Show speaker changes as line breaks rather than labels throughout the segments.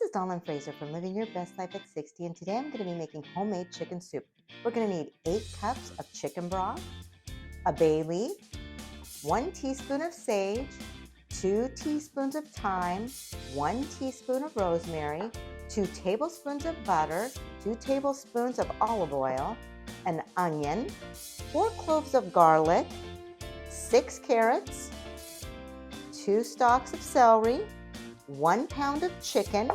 This is Dawn Fraser from Living Your Best Life at 60, and today I'm going to be making homemade chicken soup. We're going to need 8 cups of chicken broth, a bay leaf, 1 teaspoon of sage, 2 teaspoons of thyme, 1 teaspoon of rosemary, 2 tablespoons of butter, 2 tablespoons of olive oil, an onion, 4 cloves of garlic, 6 carrots, 2 stalks of celery, 1 pound of chicken,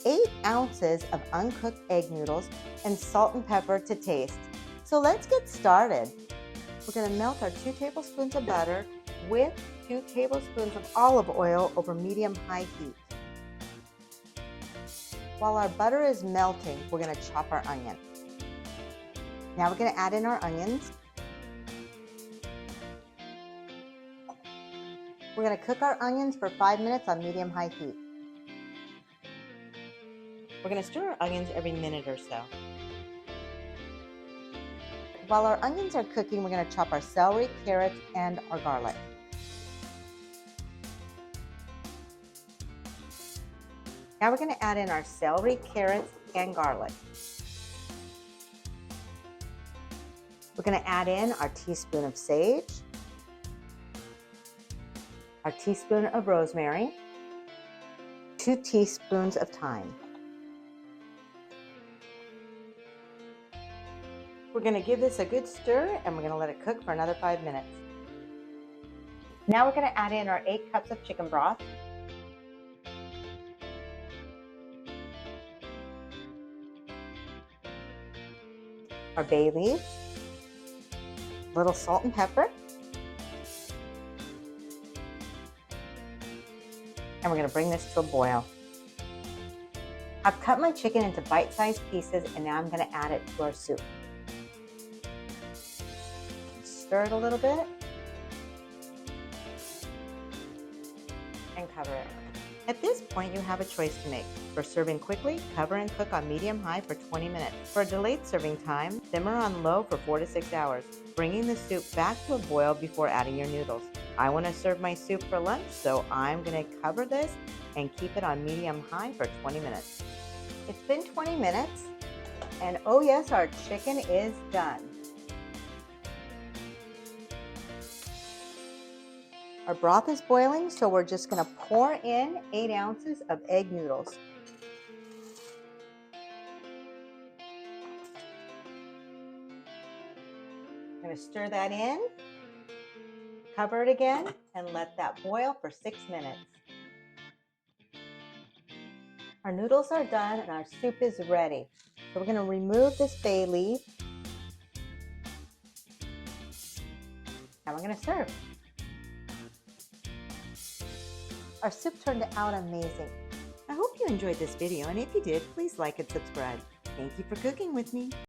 8 ounces of uncooked egg noodles, and salt and pepper to taste. So let's get started. We're going to melt our 2 tablespoons of butter with 2 tablespoons of olive oil over medium-high heat. While our butter is melting, we're going to chop our onion. Now we're going to add in our onions. We're going to cook our onions for 5 minutes on medium-high heat. We're going to stir our onions every minute or so. While our onions are cooking, we're going to chop our celery, carrots, and our garlic. Now we're going to add in our celery, carrots, and garlic. We're going to add in our teaspoon of sage, our teaspoon of rosemary, 2 teaspoons of thyme. We're going to give this a good stir and we're going to let it cook for another 5 minutes. Now we're going to add in our 8 cups of chicken broth, our bay leaf, a little salt and pepper, and we're going to bring this to a boil. I've cut my chicken into bite-sized pieces and now I'm going to add it to our soup. Stir it a little bit and cover it. At this point, you have a choice to make. For serving quickly, cover and cook on medium-high for 20 minutes. For a delayed serving time, simmer on low for 4 to 6 hours, bringing the soup back to a boil before adding your noodles. I want to serve my soup for lunch, so I'm going to cover this and keep it on medium-high for 20 minutes. It's been 20 minutes, and oh yes, our chicken is done. Our broth is boiling, so we're just going to pour in 8 ounces of egg noodles. I'm going to stir that in, cover it again, and let that boil for 6 minutes. Our noodles are done and our soup is ready. So we're going to remove this bay leaf. And we're going to serve. Our soup turned out amazing. I hope you enjoyed this video, and if you did, please like and subscribe. Thank you for cooking with me.